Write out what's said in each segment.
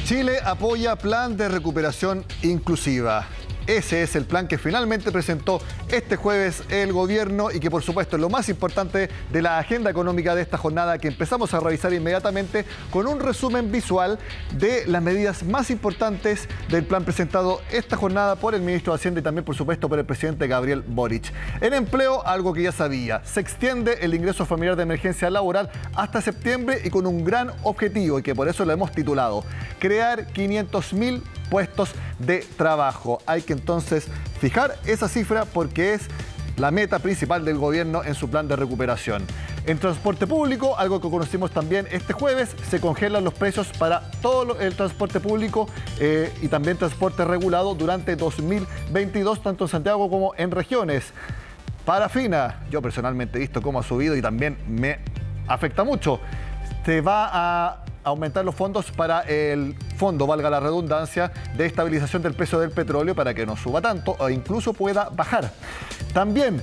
Chile apoya plan de recuperación inclusiva. Ese es el plan que finalmente presentó este jueves el gobierno y que por supuesto es lo más importante de la agenda económica de esta jornada que empezamos a revisar inmediatamente con un resumen visual de las medidas más importantes del plan presentado esta jornada por el ministro de Hacienda y también por supuesto por el presidente Gabriel Boric. En empleo, algo que ya sabía, se extiende el ingreso familiar de emergencia laboral hasta septiembre y con un gran objetivo y que por eso lo hemos titulado, crear 500.000 puestos de trabajo. Hay que entonces fijar esa cifra porque es la meta principal del gobierno en su plan de recuperación. En transporte público, algo que conocimos también este jueves, se congelan los precios para todo el transporte público y también transporte regulado durante 2022, tanto en Santiago como en regiones. Parafina, yo personalmente he visto cómo ha subido y también me afecta mucho. Se va a aumentar los fondos para el fondo, valga la redundancia, de estabilización del precio del petróleo para que no suba tanto o incluso pueda bajar. También,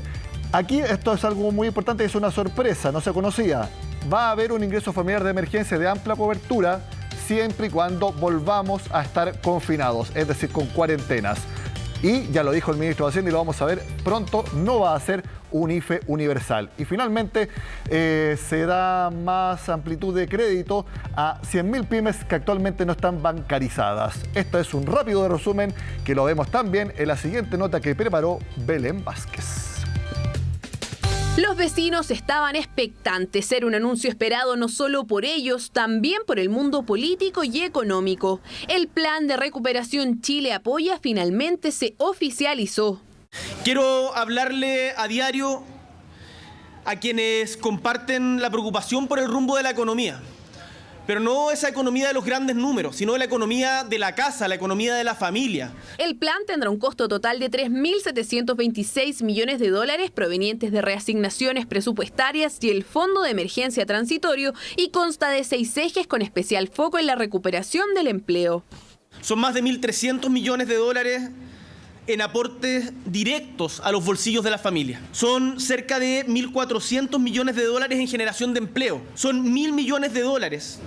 aquí esto es algo muy importante, es una sorpresa, no se conocía. Va a haber un ingreso familiar de emergencia de amplia cobertura siempre y cuando volvamos a estar confinados, es decir, con cuarentenas. Y ya lo dijo el ministro de Hacienda y lo vamos a ver pronto, no va a ser un IFE universal. Y finalmente se da más amplitud de crédito a 100.000 pymes que actualmente no están bancarizadas. Esto es un rápido resumen que lo vemos también en la siguiente nota que preparó Belén Vázquez. Los vecinos estaban expectantes. Era un anuncio esperado no solo por ellos, también por el mundo político y económico. El plan de recuperación Chile Apoya finalmente se oficializó. Quiero hablarle a diario a quienes comparten la preocupación por el rumbo de la economía. Pero no esa economía de los grandes números, sino la economía de la casa, la economía de la familia. El plan tendrá un costo total de 3.726 millones de dólares provenientes de reasignaciones presupuestarias y el Fondo de Emergencia Transitorio y consta de 6 ejes con especial foco en la recuperación del empleo. Son más de 1.300 millones de dólares en aportes directos a los bolsillos de la familia. Son cerca de 1.400 millones de dólares en generación de empleo. Son 1.000 millones de dólares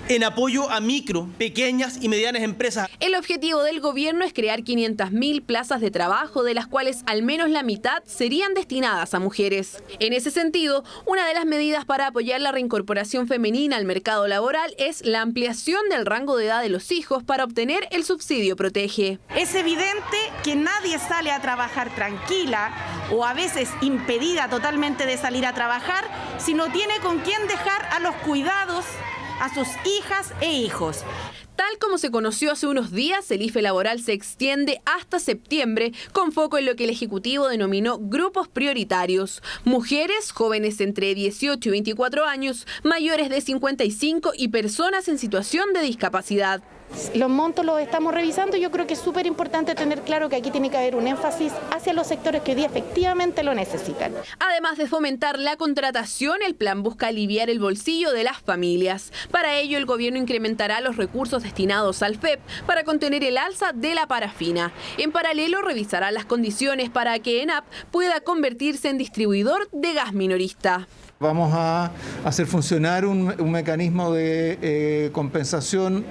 en apoyo a micro, pequeñas y medianas empresas. El objetivo del gobierno es crear 500.000 plazas de trabajo, de las cuales al menos la mitad serían destinadas a mujeres. En ese sentido, una de las medidas para apoyar la reincorporación femenina al mercado laboral es la ampliación del rango de edad de los hijos para obtener el subsidio Protege. Es evidente que nadie sale a trabajar tranquila o a veces impedida totalmente de salir a trabajar si no tiene con quién dejar a los cuidados a sus hijas e hijos. Tal como se conoció hace unos días, el IFE laboral se extiende hasta septiembre, con foco en lo que el Ejecutivo denominó grupos prioritarios: mujeres, jóvenes entre 18 y 24 años, mayores de 55 y personas en situación de discapacidad. Los montos los estamos revisando y yo creo que es súper importante tener claro que aquí tiene que haber un énfasis hacia los sectores que hoy día efectivamente lo necesitan. Además de fomentar la contratación, el plan busca aliviar el bolsillo de las familias. Para ello, el gobierno incrementará los recursos destinados al FEP para contener el alza de la parafina. En paralelo, revisará las condiciones para que ENAP pueda convertirse en distribuidor de gas minorista. Vamos a hacer funcionar un mecanismo de compensación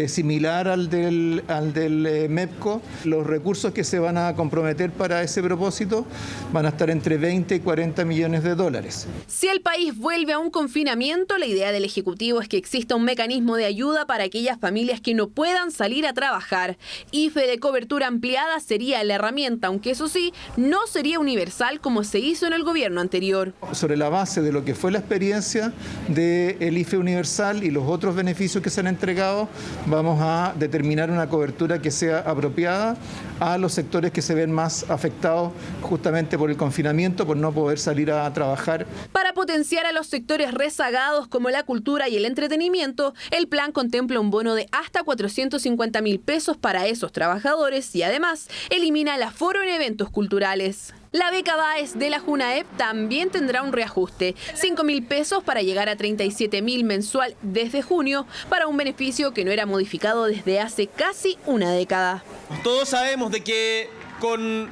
similar al del MEPCO. Los recursos que se van a comprometer para ese propósito van a estar entre 20 y 40 millones de dólares. Si el país vuelve a un confinamiento, la idea del Ejecutivo es que exista un mecanismo de ayuda para aquellas familias que no puedan salir a trabajar. IFE de cobertura ampliada sería la herramienta, aunque eso sí, no sería universal como se hizo en el gobierno anterior. Sobre la base de lo que fue la experiencia del IFE universal y los otros beneficios que se han entregado, vamos a determinar una cobertura que sea apropiada a los sectores que se ven más afectados justamente por el confinamiento, por no poder salir a trabajar. Para potenciar a los sectores rezagados como la cultura y el entretenimiento, el plan contempla un bono de hasta 450.000 pesos para esos trabajadores y además elimina el aforo en eventos culturales. La beca BAES de la JUNAEP también tendrá un reajuste, 5.000 pesos para llegar a 37.000 mensual desde junio, para un beneficio que no era modificado desde hace casi una década. Todos sabemos de que con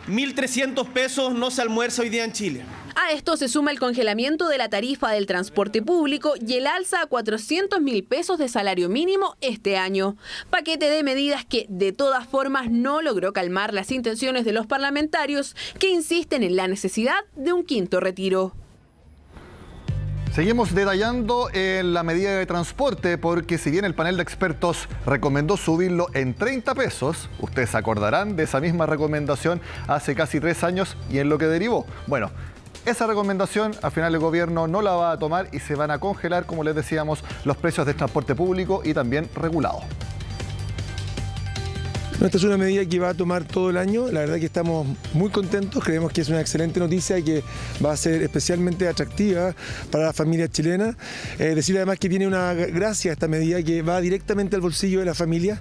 1.300 pesos no se almuerza hoy día en Chile. A esto se suma el congelamiento de la tarifa del transporte público y el alza a 400.000 pesos de salario mínimo este año. Paquete de medidas que, de todas formas, no logró calmar las intenciones de los parlamentarios que insisten en la necesidad de un quinto retiro. Seguimos detallando la medida de transporte porque si bien el panel de expertos recomendó subirlo en 30 pesos, ustedes se acordarán de esa misma recomendación hace casi 3 años y en lo que derivó. Bueno, esa recomendación al final el gobierno no la va a tomar y se van a congelar, como les decíamos, los precios del transporte público y también regulado. Esta es una medida que va a tomar todo el año. La verdad que estamos muy contentos, creemos que es una excelente noticia y que va a ser especialmente atractiva para las familias chilenas. Decir además que tiene una gracia esta medida que va directamente al bolsillo de la familia,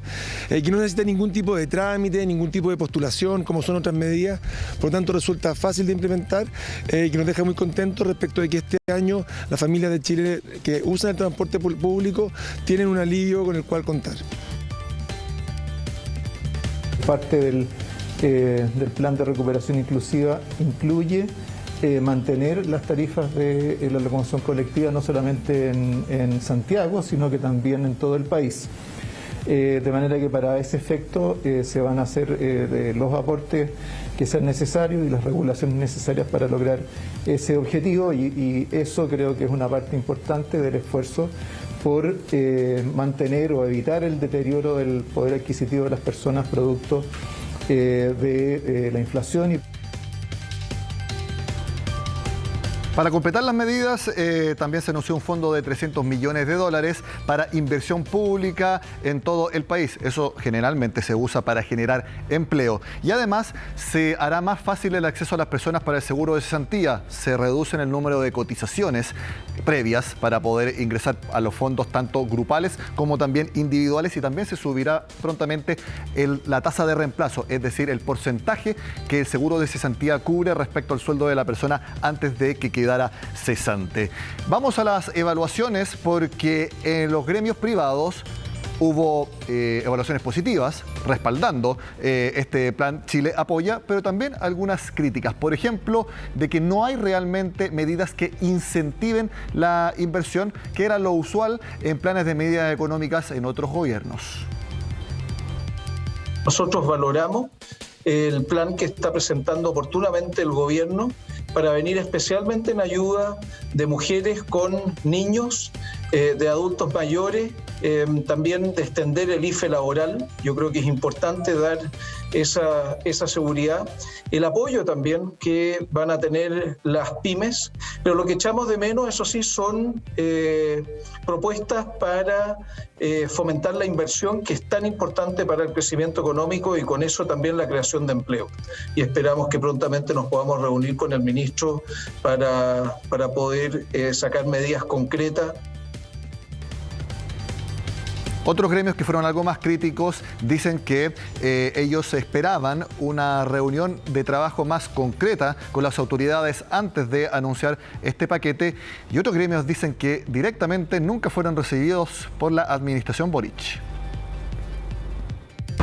que no necesita ningún tipo de trámite, ningún tipo de postulación, como son otras medidas. Por lo tanto, resulta fácil de implementar y que nos deja muy contentos respecto de que este año las familias de Chile que usan el transporte público tienen un alivio con el cual contar. Parte del plan de recuperación inclusiva incluye mantener las tarifas de la locomoción colectiva no solamente en Santiago, sino que también en todo el país. De manera que para ese efecto se van a hacer los aportes que sean necesarios y las regulaciones necesarias para lograr ese objetivo y eso creo que es una parte importante del esfuerzo por mantener o evitar el deterioro del poder adquisitivo de las personas producto de la inflación. Para completar las medidas, también se anunció un fondo de $300 millones para inversión pública en todo el país. Eso generalmente se usa para generar empleo. Y además, se hará más fácil el acceso a las personas para el seguro de cesantía. Se reduce el número de cotizaciones previas para poder ingresar a los fondos tanto grupales como también individuales y también se subirá prontamente la tasa de reemplazo, es decir, el porcentaje que el seguro de cesantía cubre respecto al sueldo de la persona antes de que quedara cesante. Vamos a las evaluaciones porque en los gremios privados hubo evaluaciones positivas respaldando este plan Chile Apoya, pero también algunas críticas. Por ejemplo, de que no hay realmente medidas que incentiven la inversión, que era lo usual en planes de medidas económicas en otros gobiernos. Nosotros valoramos el plan que está presentando oportunamente el gobierno para venir especialmente en ayuda de mujeres con niños, de adultos mayores, también de extender el IFE laboral. Yo creo que es importante dar esa seguridad. El apoyo también que van a tener las pymes, pero lo que echamos de menos, eso sí, son propuestas para fomentar la inversión que es tan importante para el crecimiento económico y con eso también la creación de empleo. Y esperamos que prontamente nos podamos reunir con el ministro para poder sacar medidas concretas. Otros gremios que fueron algo más críticos dicen que ellos esperaban una reunión de trabajo más concreta con las autoridades antes de anunciar este paquete y otros gremios dicen que directamente nunca fueron recibidos por la administración Boric.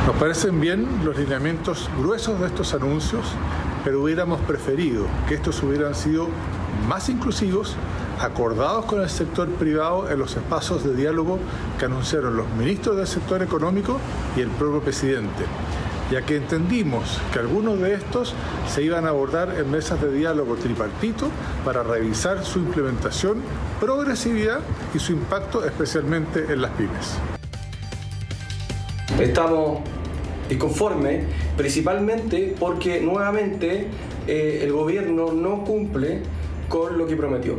Nos parecen bien los lineamientos gruesos de estos anuncios, pero hubiéramos preferido que estos hubieran sido más inclusivos, acordados con el sector privado en los espacios de diálogo que anunciaron los ministros del sector económico y el propio presidente, ya que entendimos que algunos de estos se iban a abordar en mesas de diálogo tripartito para revisar su implementación, progresividad y su impacto especialmente en las pymes. Estamos disconformes principalmente porque nuevamente el gobierno no cumple con lo que prometió.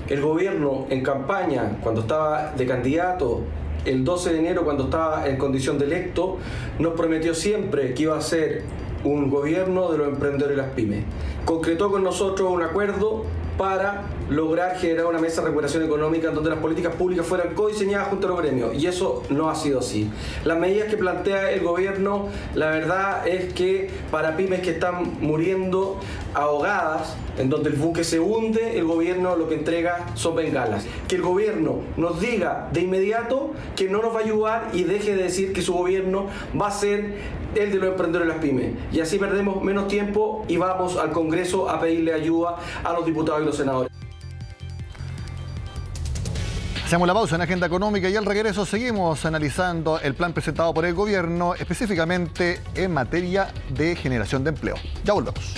El gobierno en campaña, cuando estaba de candidato, el 12 de enero, cuando estaba en condición de electo, nos prometió siempre que iba a ser un gobierno de los emprendedores y las pymes. Concretó con nosotros un acuerdo para lograr generar una mesa de recuperación económica en donde las políticas públicas fueran codiseñadas junto a los gremios, y eso no ha sido así. Las medidas que plantea el gobierno, la verdad es que para pymes que están muriendo ahogadas, en donde el buque se hunde, el gobierno lo que entrega son bengalas. Que el gobierno nos diga de inmediato que no nos va a ayudar y deje de decir que su gobierno va a ser el de los emprendedores y las pymes. Y así perdemos menos tiempo y vamos al Congreso a pedirle ayuda a los diputados y los senadores. Hacemos la pausa en Agenda Económica y al regreso seguimos analizando el plan presentado por el gobierno, específicamente en materia de generación de empleo. Ya volvemos.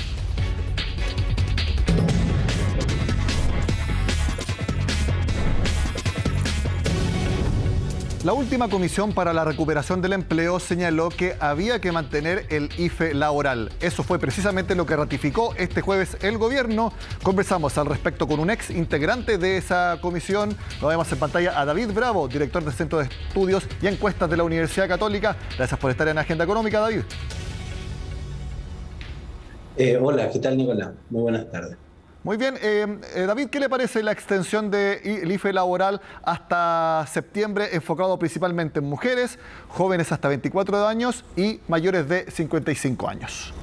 La última Comisión para la Recuperación del Empleo señaló que había que mantener el IFE laboral. Eso fue precisamente lo que ratificó este jueves el gobierno. Conversamos al respecto con un ex integrante de esa comisión. Lo vemos en pantalla a David Bravo, director del Centro de Estudios y Encuestas de la Universidad Católica. Gracias por estar en Agenda Económica, David. Hola, ¿qué tal, Nicolás? Muy buenas tardes. Muy bien. David, ¿qué le parece la extensión del IFE laboral hasta septiembre, enfocado principalmente en mujeres, jóvenes hasta 24 años y mayores de 55 años?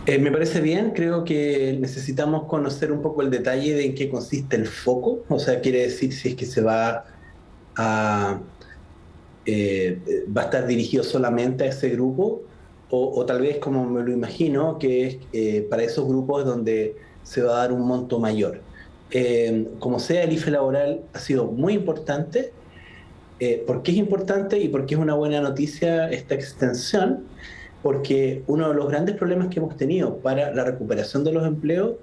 Me parece bien. Creo que necesitamos conocer un poco el detalle de en qué consiste el foco. O sea, quiere decir si es que se va a estar dirigido solamente a ese grupo, o tal vez, como me lo imagino, que es para esos grupos donde se va a dar un monto mayor. Como sea, el IFE laboral ha sido muy importante. ¿Por qué es importante y por qué es una buena noticia esta extensión? Porque uno de los grandes problemas que hemos tenido para la recuperación de los empleos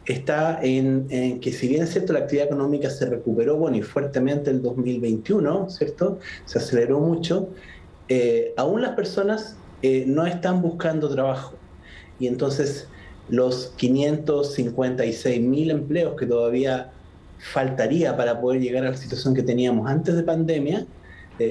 está en que, si bien es cierto, la actividad económica se recuperó, bueno, y fuertemente el 2021, ¿cierto? Se aceleró mucho. Aún las personas no están buscando trabajo. Y entonces los 556.000 empleos que todavía faltaría para poder llegar a la situación que teníamos antes de pandemia,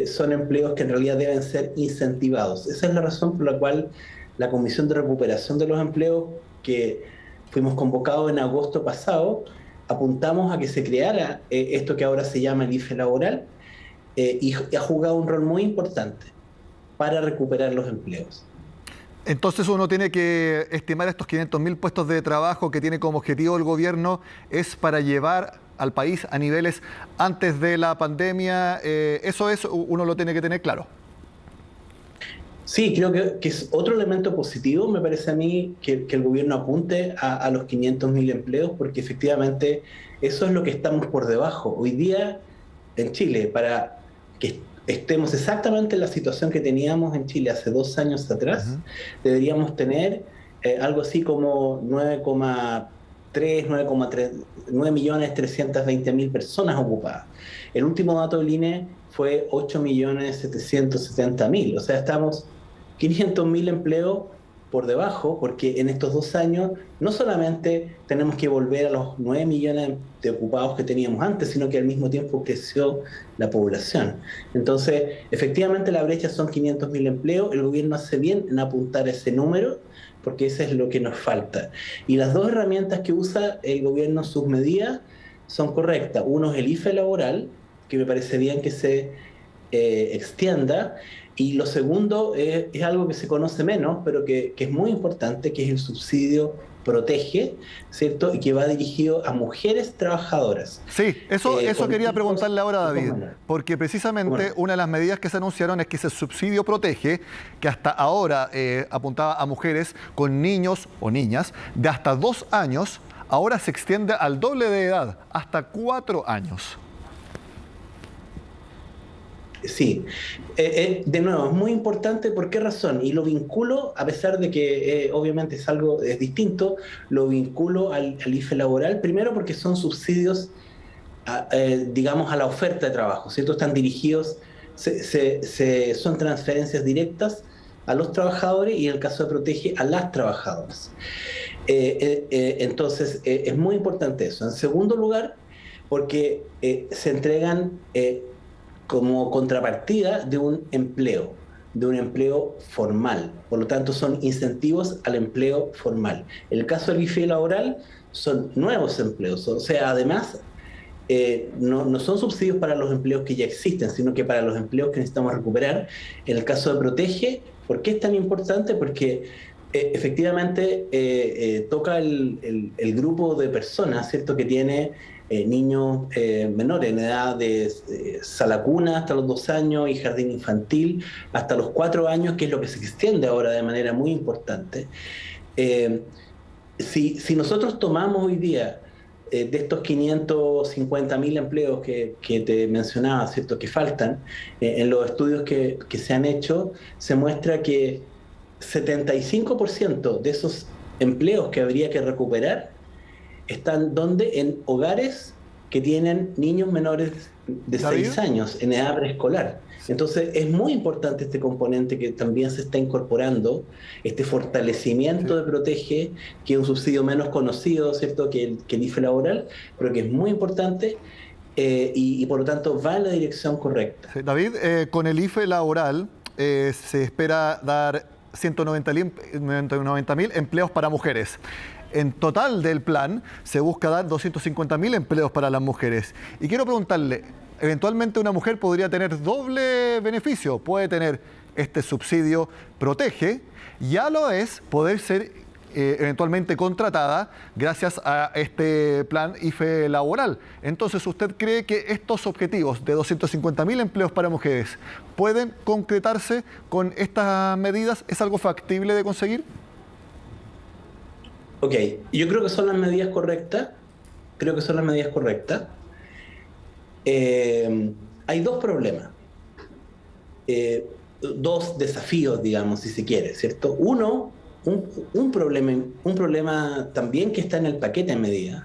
son empleos que en realidad deben ser incentivados. Esa es la razón por la cual la Comisión de Recuperación de los Empleos, que fuimos convocados en agosto pasado, apuntamos a que se creara esto que ahora se llama el IFE laboral, y ha jugado un rol muy importante para recuperar los empleos. Entonces uno tiene que estimar estos 500.000 puestos de trabajo que tiene como objetivo el gobierno es para llevar al país a niveles antes de la pandemia. Eso es, uno lo tiene que tener claro. Sí, creo que es otro elemento positivo, me parece a mí, que el gobierno apunte a los 500.000 empleos, porque efectivamente eso es lo que estamos por debajo. Hoy día en Chile, para que estemos exactamente en la situación que teníamos en Chile hace 2 años atrás, deberíamos tener algo así como 9.320.000 personas ocupadas. El último dato del INE fue 8.770.000. O sea, estamos 500.000 empleos por debajo, porque en estos 2 años no solamente tenemos que volver a los 9 millones de ocupados que teníamos antes, sino que al mismo tiempo creció la población. Entonces, efectivamente la brecha son 500.000 empleos. El gobierno hace bien en apuntar a ese número, porque eso es lo que nos falta. Y las 2 herramientas que usa el gobierno en sus medidas son correctas. Uno es el IFE laboral, que me parece bien que se extienda. Y lo segundo es algo que se conoce menos, pero que es muy importante, que es el subsidio Protege, ¿cierto? Y que va dirigido a mujeres trabajadoras. Sí, eso quería preguntarle ahora a David, porque precisamente una de las medidas que se anunciaron es que ese subsidio Protege, que hasta ahora apuntaba a mujeres con niños o niñas de hasta 2 años, ahora se extiende al doble de edad, hasta 4 años. Sí, de nuevo, es muy importante. ¿Por qué razón? Y lo vinculo, a pesar de que obviamente es distinto, lo vinculo al IFE laboral, primero porque son subsidios, digamos, a la oferta de trabajo, ¿cierto? Están dirigidos, son transferencias directas a los trabajadores, y en el caso de Protege, a las trabajadoras. Entonces, es muy importante eso. En segundo lugar, porque se entregan como contrapartida de un empleo. de un empleo formal. Por lo tanto, son incentivos al empleo formal. En el caso del IFE laboral, son nuevos empleos. O sea, además, no son subsidios para los empleos que ya existen, sino que para los empleos que necesitamos recuperar. En el caso de Protege, ¿por qué es tan importante? Porque efectivamente toca el grupo de personas, ¿cierto?, que tiene niños menores en edad de sala cuna hasta los 2 años y jardín infantil hasta los 4 años, que es lo que se extiende ahora de manera muy importante. Si nosotros tomamos hoy día de estos 550.000 empleos que te mencionaba, ¿cierto?, que faltan, en los estudios que se han hecho, se muestra que 75% de esos empleos que habría que recuperar están en hogares que tienen niños menores de 6 años en edad preescolar. Entonces es muy importante este componente que también se está incorporando, este fortalecimiento de Protege, que es un subsidio menos conocido, ¿cierto?, que el IFE laboral, pero que es muy importante y por lo tanto va en la dirección correcta. Sí, David, con el IFE laboral se espera dar 190.000 empleos para mujeres. En total del plan se busca dar 250.000 empleos para las mujeres. Y quiero preguntarle, eventualmente una mujer podría tener doble beneficio. Puede tener este subsidio Protege, ya lo es poder ser eventualmente contratada gracias a este plan IFE laboral. Entonces, ¿usted cree que estos objetivos de 250.000 empleos para mujeres pueden concretarse con estas medidas? ¿Es algo factible de conseguir? Ok, yo creo que son las medidas correctas. Hay 2 problemas. 2 desafíos, digamos, si se quiere, ¿cierto? Uno, un problema también que está en el paquete de medidas.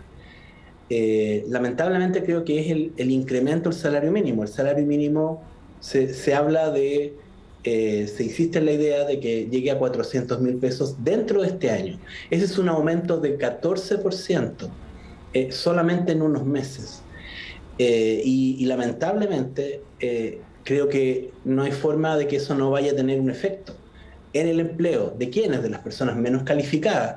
Lamentablemente creo que es el incremento del salario mínimo. El salario mínimo se habla de... se insiste en la idea de que llegue a 400.000 pesos dentro de este año. Ese es un aumento de 14% solamente en unos meses. Y lamentablemente creo que no hay forma de que eso no vaya a tener un efecto en el empleo. ¿De quiénes? De las personas menos calificadas.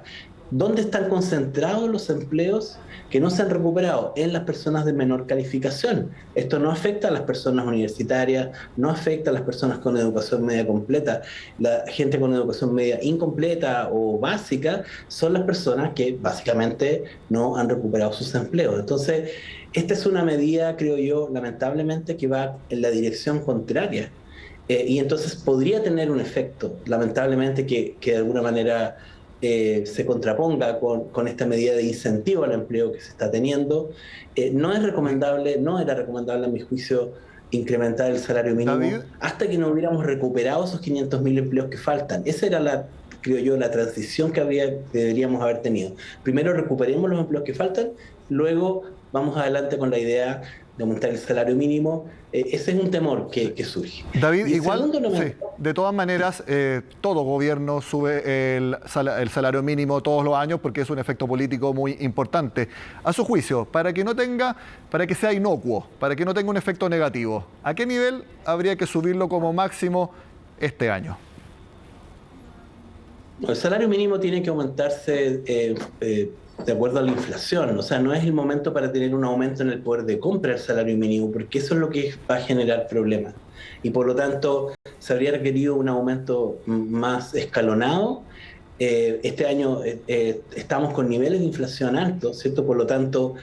¿Dónde están concentrados los empleos que no se han recuperado? En las personas de menor calificación. Esto no afecta a las personas universitarias, no afecta a las personas con educación media completa. La gente con educación media incompleta o básica son las personas que básicamente no han recuperado sus empleos. Entonces, esta es una medida, creo yo, lamentablemente, que va en la dirección contraria. Y entonces podría tener un efecto, lamentablemente, que de alguna manera se contraponga con esta medida de incentivo al empleo que se está teniendo. No era recomendable a mi juicio incrementar el salario mínimo, David, hasta que no hubiéramos recuperado esos 500.000 empleos que faltan. Esa era creo yo, la transición que deberíamos haber tenido. Primero recuperemos los empleos que faltan, luego vamos adelante con la idea de aumentar el salario mínimo. Ese es un temor que surge. David, igual, sí, de todas maneras, todo gobierno sube el salario mínimo todos los años porque es un efecto político muy importante. A su juicio, para que sea inocuo, para que no tenga un efecto negativo, ¿a qué nivel habría que subirlo como máximo este año? El salario mínimo tiene que aumentarse de acuerdo a la inflación. O sea, no es el momento para tener un aumento en el poder de compra del salario mínimo, porque eso es lo que va a generar problemas. Y por lo tanto, se habría requerido un aumento más escalonado. Este año estamos con niveles de inflación altos, ¿cierto? Por lo tanto,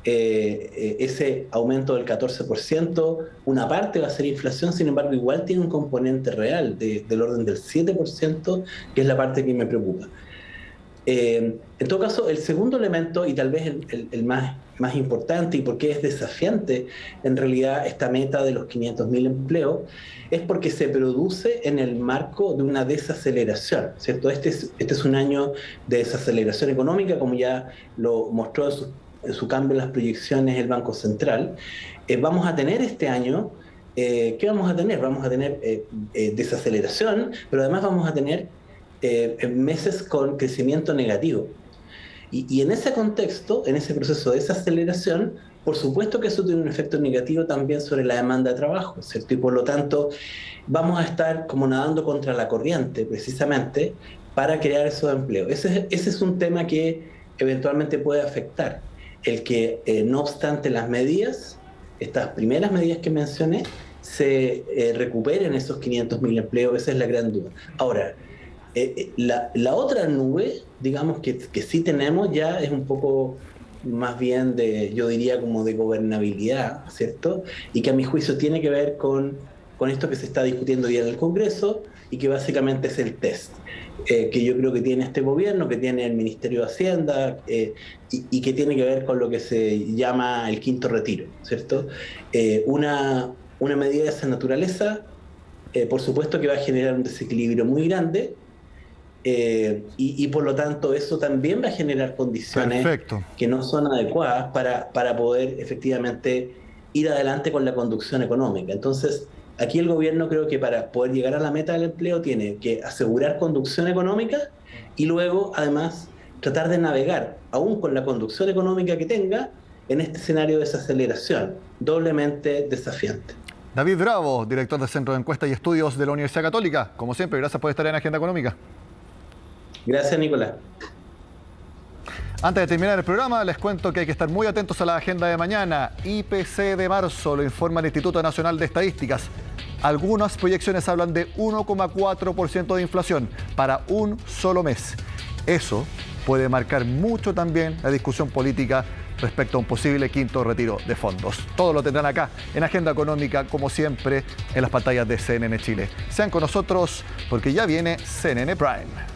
ese aumento del 14%, una parte va a ser inflación, sin embargo, igual tiene un componente real del orden del 7%, que es la parte que me preocupa. En todo caso, el segundo elemento, y tal vez el más importante, y porque es desafiante en realidad esta meta de los 500.000 empleos, es porque se produce en el marco de una desaceleración, ¿cierto? Este es un año de desaceleración económica, como ya lo mostró en su cambio en las proyecciones el Banco Central. Vamos a tener este año, ¿qué vamos a tener? Vamos a tener desaceleración, pero además vamos a tener meses con crecimiento negativo. Y en ese contexto, en ese proceso de desaceleración, por supuesto que eso tiene un efecto negativo también sobre la demanda de trabajo, ¿cierto? Y por lo tanto, vamos a estar como nadando contra la corriente, precisamente, para crear esos empleos. Ese es un tema que eventualmente puede afectar. El que, no obstante las medidas, estas primeras medidas que mencioné, se recuperen esos 500.000 empleos, esa es la gran duda. Ahora, la otra nube, digamos que sí tenemos ya, es un poco más bien yo diría como de gobernabilidad, ¿cierto? Y que a mi juicio tiene que ver con esto que se está discutiendo hoy en el Congreso y que básicamente es el test que yo creo que tiene este gobierno, que tiene el Ministerio de Hacienda y que tiene que ver con lo que se llama el quinto retiro, ¿cierto? Una medida de esa naturaleza, por supuesto que va a generar un desequilibrio muy grande, y por lo tanto eso también va a generar condiciones que no son adecuadas para poder efectivamente ir adelante con la conducción económica. Entonces, aquí el gobierno creo que para poder llegar a la meta del empleo tiene que asegurar conducción económica y luego además tratar de navegar, aún con la conducción económica que tenga, en este escenario de desaceleración, doblemente desafiante. David Bravo, director del Centro de Encuestas y Estudios de la Universidad Católica. Como siempre, gracias por estar en Agenda Económica. Gracias, Nicolás. Antes de terminar el programa, les cuento que hay que estar muy atentos a la agenda de mañana. IPC de marzo, lo informa el Instituto Nacional de Estadísticas. Algunas proyecciones hablan de 1,4% de inflación para un solo mes. Eso puede marcar mucho también la discusión política respecto a un posible quinto retiro de fondos. Todo lo tendrán acá en Agenda Económica, como siempre, en las pantallas de CNN Chile. Sean con nosotros porque ya viene CNN Prime.